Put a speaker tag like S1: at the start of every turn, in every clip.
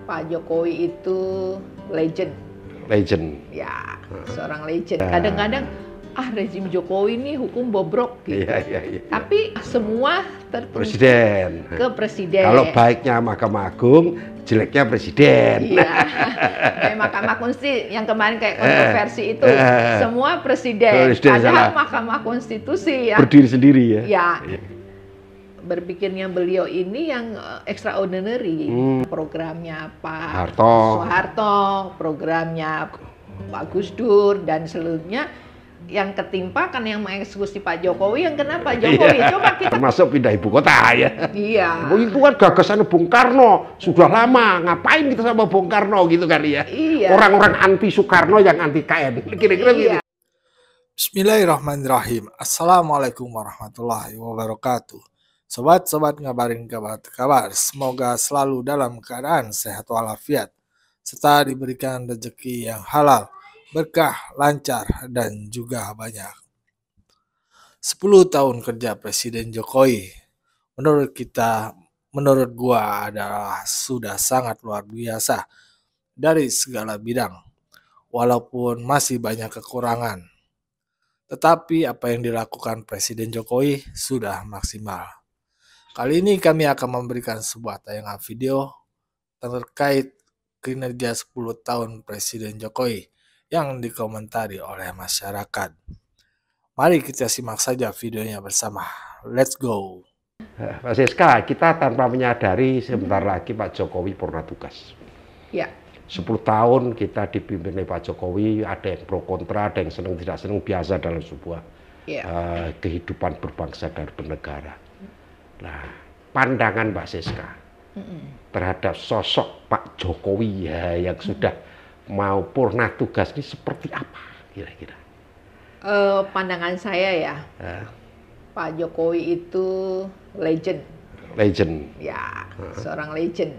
S1: Pak Jokowi itu legend.
S2: Legend.
S1: Ya, seorang legend. Kadang-kadang rezim Jokowi ini hukum bobrok gitu.
S2: Iya.
S1: Tapi semua tertuju
S2: Presiden.
S1: ke presiden.
S2: Kalau baiknya Mahkamah Agung, jeleknya presiden.
S1: Iya. Kayak Mahkamah Konstitusi yang kemarin kayak kontroversi itu, semua presiden. Padahal Mahkamah Konstitusi ya
S2: berdiri sendiri ya.
S1: Ya. Berpikirnya beliau ini yang extraordinary. Programnya Pak Soeharto, programnya Pak Gus Dur dan seluruhnya yang ketimpa kan yang mengeksekusi Pak Jokowi, yang kena Pak Jokowi. Coba kita
S2: termasuk pindah ibu kota ya.
S1: Iya.
S2: Itu kan gagasan Bung Karno, sudah lama. Ngapain kita sama Bung Karno gitu kan ya.
S1: Iya.
S2: Orang-orang anti Soekarno yang anti KN. Kira-kira gitu.
S3: Bismillahirrahmanirrahim. Assalamualaikum warahmatullahi wabarakatuh. Sobat-sobat ngabarin kabar. Semoga selalu dalam keadaan sehat walafiat, serta diberikan rezeki yang halal, berkah, lancar, dan juga banyak. 10 tahun kerja Presiden Jokowi, menurut gua adalah sudah sangat luar biasa dari segala bidang. Walaupun masih banyak kekurangan, tetapi apa yang dilakukan Presiden Jokowi sudah maksimal. Kali ini kami akan memberikan sebuah tayangan video terkait kinerja 10 tahun Presiden Jokowi yang dikomentari oleh masyarakat. Mari kita simak saja videonya bersama. Let's go.
S2: Pak Siska, kita tanpa menyadari sebentar lagi Pak Jokowi purna tugas.
S1: Ya.
S2: 10 tahun kita dipimpin oleh Pak Jokowi, ada yang pro kontra, ada yang senang tidak senang, biasa dalam sebuah kehidupan berbangsa dan bernegara. Nah, pandangan Mbak Siska terhadap sosok Pak Jokowi ya, yang sudah mau purna tugas ini seperti apa kira-kira?
S1: Pandangan saya ya, Pak Jokowi itu legend.
S2: Legend.
S1: Ya, seorang legend.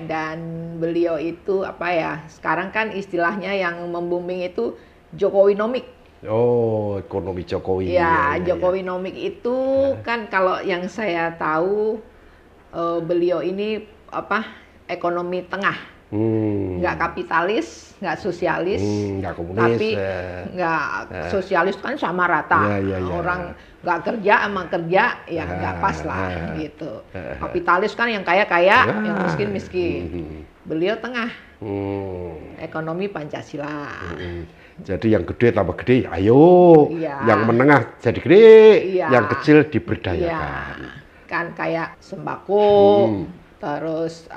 S1: Dan beliau itu apa ya? Sekarang kan istilahnya yang membooming itu Jokowinomics.
S2: Oh, ekonomi Jokowi.
S1: Ya, Jokowinomics itu kan kalau yang saya tahu beliau ini ekonomi tengah. Nggak kapitalis, nggak sosialis,
S2: nggak komunis,
S1: tapi nggak sosialis kan sama rata. Orang nggak kerja sama kerja ya nggak pas lah gitu. Kapitalis kan yang kaya-kaya, yang miskin-miskin. Beliau tengah. Ekonomi Pancasila.
S2: Jadi yang gede tambah gede, ayo. Yang menengah jadi gede, yang kecil diberdayakan.
S1: Kan kayak sembako, terus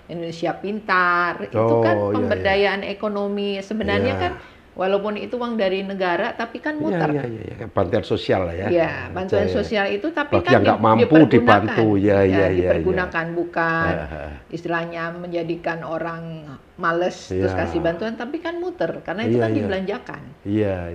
S1: Indonesia Pintar, itu kan pemberdayaan ekonomi. Sebenarnya kan walaupun itu uang dari negara, tapi kan muter.
S2: Bantuan sosial lah ya.
S1: Iya, bantuan sosial itu tapi
S2: bagi yang nggak mampu dibantu,
S1: dipergunakan bukan istilahnya menjadikan orang males terus kasih bantuan, tapi kan muter karena itu kan dibelanjakan. Iya.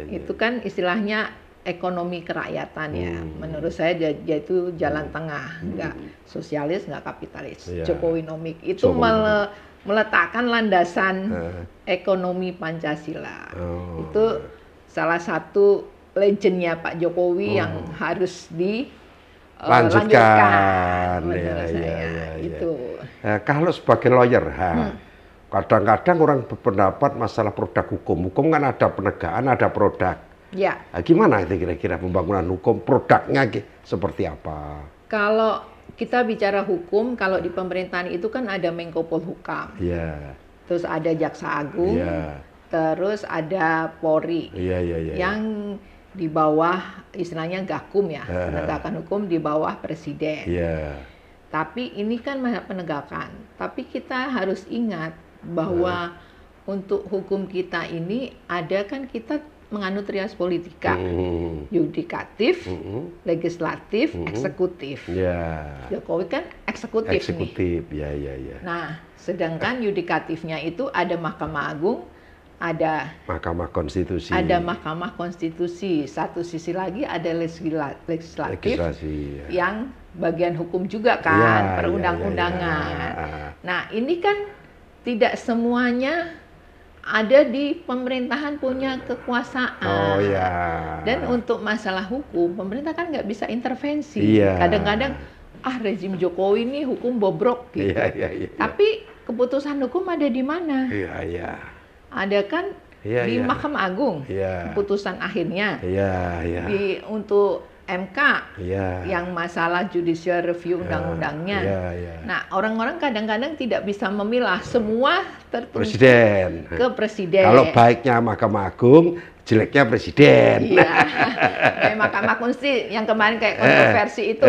S1: Itu kan istilahnya ekonomi kerakyatan ya. Menurut saya itu jalan tengah, nggak sosialis, nggak kapitalis. Jokowinomics itu meletakkan landasan ekonomi Pancasila. Itu salah satu legendnya Pak Jokowi yang harus dilanjutkan. Menurut saya itu.
S2: Kalau sebagai lawyer, kadang-kadang orang berpendapat masalah produk hukum. Hukum kan ada penegakan, ada produk.
S1: Ya.
S2: Gimana itu kira-kira pembangunan hukum, produknya seperti apa?
S1: Kalau kita bicara hukum, kalau di pemerintahan itu kan ada Menko Polhukam, terus ada Jaksa Agung, terus ada Polri, yang di bawah istilahnya Gakum ya, penegakan hukum di bawah Presiden. Tapi ini kan penegakan. Tapi kita harus ingat bahwa untuk hukum kita ini ada kan kita menganut trias politika, yudikatif, legislatif, eksekutif. Jokowi kan eksekutif nih. Nah, sedangkan yudikatifnya itu ada Mahkamah Agung, ada
S2: Mahkamah Konstitusi.
S1: Mahkamah Konstitusi. Satu sisi lagi ada legislatif yang bagian hukum juga kan, perundang-undangan. Nah, ini kan tidak semuanya ada di pemerintahan punya kekuasaan. Dan untuk masalah hukum, pemerintah kan nggak bisa intervensi. Kadang-kadang rezim Jokowi ini hukum bobrok gitu. Tapi keputusan hukum ada di mana? Ada kan di Mahkamah Agung, keputusan akhirnya. Untuk MK yang masalah judicial review undang-undangnya. Nah, orang-orang kadang-kadang tidak bisa memilah, semua tertuntut ke presiden.
S2: Kalau baiknya Mahkamah Agung, jeleknya presiden.
S1: Kayak Mahkamah Konstitusi yang kemarin kayak kontroversi itu,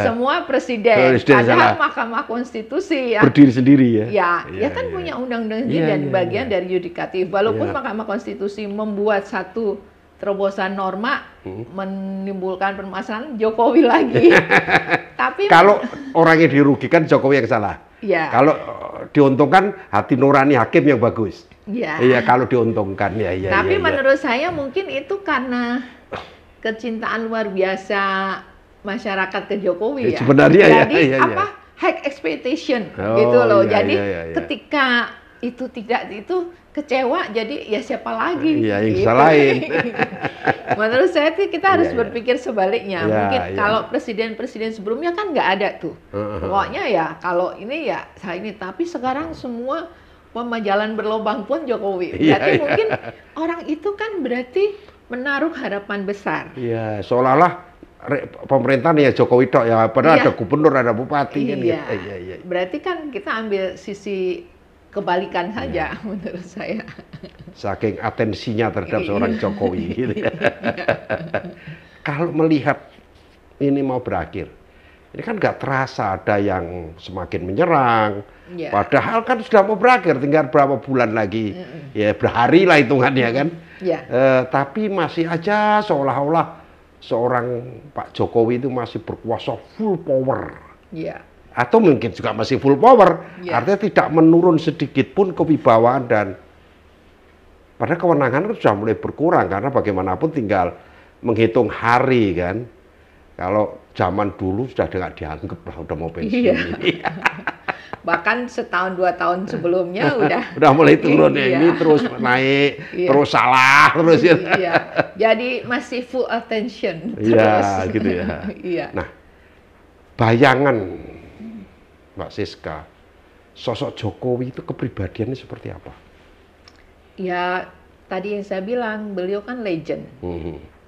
S1: semua presiden. Padahal Mahkamah Konstitusi ya
S2: berdiri sendiri
S1: ya kan punya undang-undang sendiri dan bagian dari yudikatif. Walaupun Mahkamah Konstitusi membuat satu terobosan norma menimbulkan permasalahan Jokowi lagi. Tapi
S2: kalau orang yang dirugikan Jokowi yang salah. Kalau diuntungkan hati nurani hakim yang bagus. Kalau diuntungkan
S1: Tapi menurut saya mungkin itu karena kecintaan luar biasa masyarakat ke Jokowi ya.
S2: Sebenarnya
S1: jadi high expectation gitu loh. Jadi ketika itu tidak itu kecewa, jadi ya siapa lagi?
S2: Yang salahin.
S1: Menurut saya kita harus berpikir sebaliknya. Mungkin kalau presiden-presiden sebelumnya kan nggak ada tuh. Pokoknya ya kalau ini ya saya ini. Tapi sekarang semua pemajalan berlobang pun Jokowi. Berarti mungkin orang itu kan berarti menaruh harapan besar.
S2: Seolah-olah pemerintahan ya Jokowi tok ya. Padahal ada gubernur, ada bupati kan.
S1: Berarti kan kita ambil sisi kebalikan saja menurut saya.
S2: Saking atensinya terhadap seorang Jokowi gitu ya. Kalau melihat ini mau berakhir, ini kan nggak terasa ada yang semakin menyerang. Padahal kan sudah mau berakhir, tinggal berapa bulan lagi, ya berhari lah hitungannya kan. Tapi masih aja seolah-olah seorang Pak Jokowi itu masih berkuasa full power. Atau mungkin juga masih full power, artinya tidak menurun sedikit pun kewibawaan dan padahal kewenangan sudah mulai berkurang karena bagaimanapun tinggal menghitung hari kan. Kalau zaman dulu sudah nggak dianggap lah udah mau pensiun.
S1: Bahkan setahun 2 tahun sebelumnya udah
S2: mulai turun ini terus naik, terus salah terus
S1: Jadi masih full attention
S2: terus. Gitu ya. Nah, bayangan Mbak Siska, sosok Jokowi itu kepribadiannya seperti apa?
S1: Ya, tadi yang saya bilang, beliau kan legend.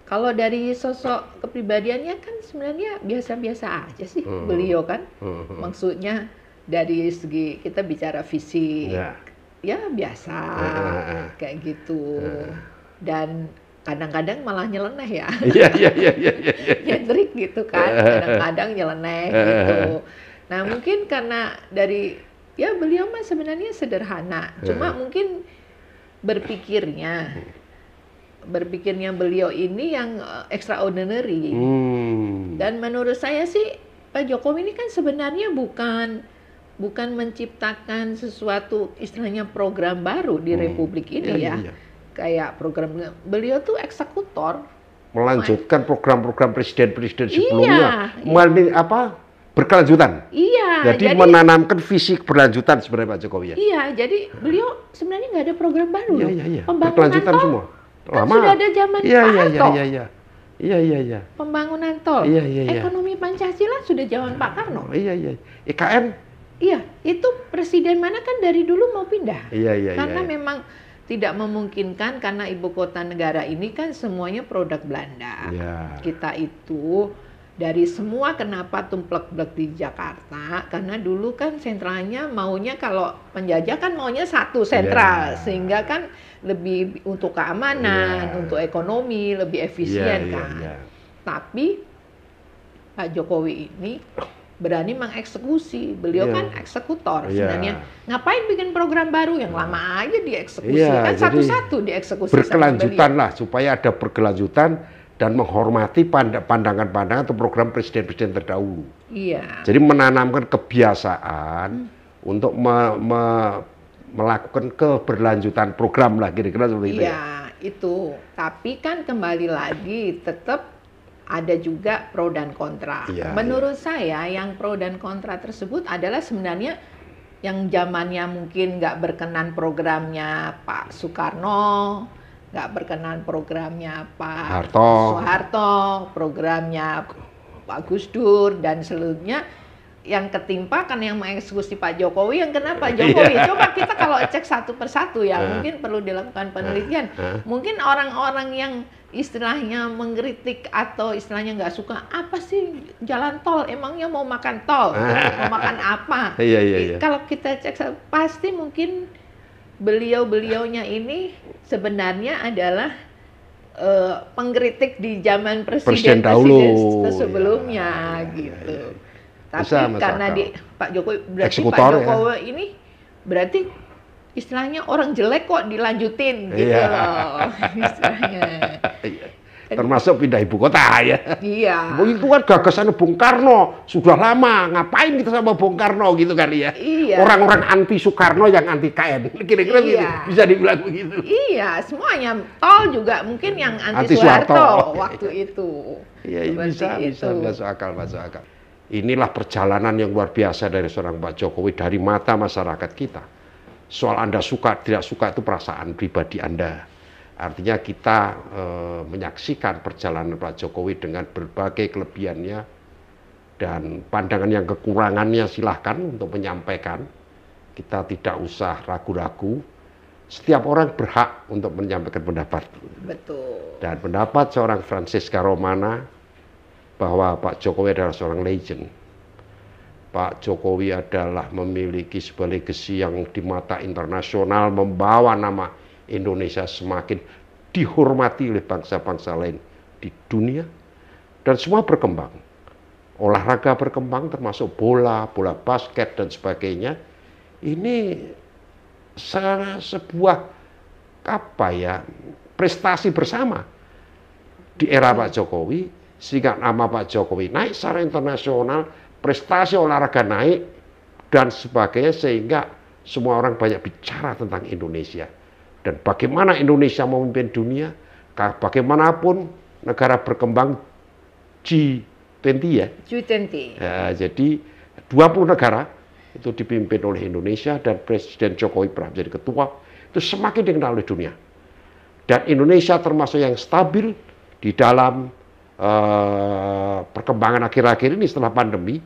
S1: Kalau dari sosok kepribadiannya kan sebenarnya biasa-biasa aja sih beliau kan. Maksudnya dari segi kita bicara fisik, ya biasa, kayak gitu. Dan kadang-kadang malah nyeleneh ya. Nyentrik gitu kan, kadang-kadang nyeleneh gitu. Nah mungkin karena dari ya beliau mah sebenarnya sederhana, cuma mungkin berpikirnya beliau ini yang extraordinary. Dan menurut saya sih Pak Jokowi ini kan sebenarnya bukan menciptakan sesuatu istilahnya program baru di Republik ini kayak program beliau tuh eksekutor,
S2: melanjutkan program-program presiden-presiden sebelumnya. Berkelanjutan. Jadi menanamkan visi keberlanjutan sebenarnya Pak Jokowi ya.
S1: Jadi beliau sebenarnya nggak ada program baru loh.
S2: Pembangunan tol semua.
S1: Kan sudah ada zaman Pak Harto. Pembangunan tol. Ekonomi Pancasila sudah zaman Pak Karno.
S2: IKN.
S1: Itu presiden mana kan dari dulu mau pindah. Karena memang tidak memungkinkan karena ibu kota negara ini kan semuanya produk Belanda. Kita itu dari semua kenapa tumplek-blek di Jakarta, karena dulu kan sentralnya maunya kalau penjajah kan maunya satu sentral, sehingga kan lebih untuk keamanan, untuk ekonomi, lebih efisien kan. Tapi Pak Jokowi ini berani mengeksekusi, beliau kan eksekutor sebenarnya. Ngapain bikin program baru yang lama aja dieksekusi, kan satu-satu dieksekusi.
S2: Berkelanjutan lah, supaya ada berkelanjutan dan menghormati pandangan-pandangan atau program presiden-presiden terdahulu. Jadi menanamkan kebiasaan untuk melakukan keberlanjutan program lah kira-kira seperti itu.
S1: Itu. Tapi kan kembali lagi tetap ada juga pro dan kontra. Menurut saya yang pro dan kontra tersebut adalah sebenarnya yang zamannya mungkin nggak berkenan programnya Pak Soekarno, nggak berkenan programnya Pak Soeharto, programnya Pak Gus Dur dan seluruhnya yang ketimpa kan yang mengeksekusi Pak Jokowi, yang kena Pak Jokowi. Coba kita kalau cek satu persatu ya, mungkin perlu dilakukan penelitian. Mungkin orang-orang yang istilahnya mengkritik atau istilahnya nggak suka, apa sih jalan tol, emangnya mau makan tol, mau makan apa?
S2: Iya.
S1: Kalau kita cek pasti mungkin beliau-beliaunya ini sebenarnya adalah pengkritik di zaman presiden sebelumnya gitu. Tapi karena Pak Jokowi berarti Pak Jokowi ini berarti istilahnya orang jelek kok dilanjutin gitu loh istilahnya.
S2: Termasuk pindah ibu kota ya.
S1: Iya.
S2: Itu kan gagasan Bung Karno, sudah lama. Ngapain kita sama Bung Karno gitu kali ya?
S1: Iya.
S2: Orang-orang anti Soekarno yang anti KN, kira-kira gitu. Bisa dibilang begitu.
S1: Iya, semuanya. Tol juga mungkin yang anti Soeharto waktu itu.
S2: Iya, bisa masuk akal. Inilah perjalanan yang luar biasa dari seorang Pak Jokowi dari mata masyarakat kita. Soal Anda suka tidak suka itu perasaan pribadi Anda. Artinya kita menyaksikan perjalanan Pak Jokowi dengan berbagai kelebihannya dan pandangan yang kekurangannya silahkan untuk menyampaikan. Kita tidak usah ragu-ragu. Setiap orang berhak untuk menyampaikan pendapat.
S1: Betul.
S2: Dan pendapat seorang Francesca Romana bahwa Pak Jokowi adalah seorang legend. Pak Jokowi adalah memiliki sebuah legacy yang di mata internasional membawa nama Indonesia semakin dihormati oleh bangsa-bangsa lain di dunia dan semua berkembang. Olahraga berkembang termasuk bola basket dan sebagainya. Ini sebuah prestasi bersama di era Pak Jokowi. Sehingga nama Pak Jokowi naik secara internasional, prestasi olahraga naik, dan sebagainya, sehingga semua orang banyak bicara tentang Indonesia. Dan bagaimana Indonesia memimpin dunia, bagaimanapun negara berkembang G20 ya.
S1: G20.
S2: Ya, jadi 20 negara itu dipimpin oleh Indonesia dan Presiden Jokowi pernah menjadi ketua, itu semakin dikenal oleh dunia. Dan Indonesia termasuk yang stabil di dalam perkembangan akhir-akhir ini setelah pandemi,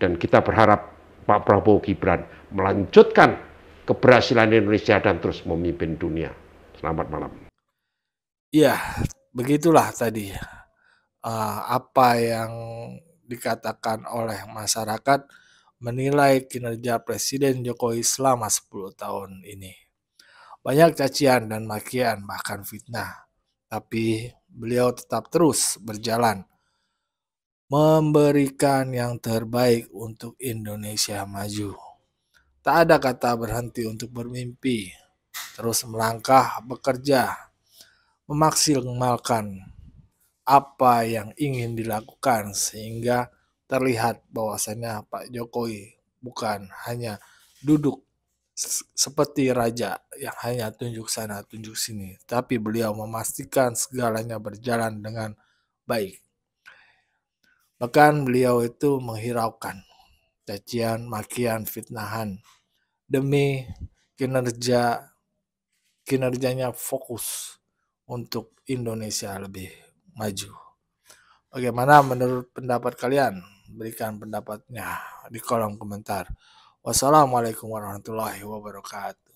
S2: dan kita berharap Pak Prabowo Gibran melanjutkan keberhasilan Indonesia dan terus memimpin dunia. Selamat malam.
S3: Ya, begitulah tadi apa yang dikatakan oleh masyarakat menilai kinerja Presiden Jokowi selama 10 tahun ini. Banyak cacian dan makian, bahkan fitnah. Tapi beliau tetap terus berjalan, memberikan yang terbaik untuk Indonesia maju. Tak ada kata berhenti untuk bermimpi, terus melangkah, bekerja, memaksimalkan apa yang ingin dilakukan sehingga terlihat bahwasannya Pak Jokowi bukan hanya duduk seperti raja yang hanya tunjuk sana tunjuk sini, tapi beliau memastikan segalanya berjalan dengan baik. Bahkan beliau itu menghiraukan cacian, makian, fitnahan demi kinerjanya fokus untuk Indonesia lebih maju. Bagaimana menurut pendapat kalian? Berikan pendapatnya di kolom komentar. Wassalamualaikum warahmatullahi wabarakatuh.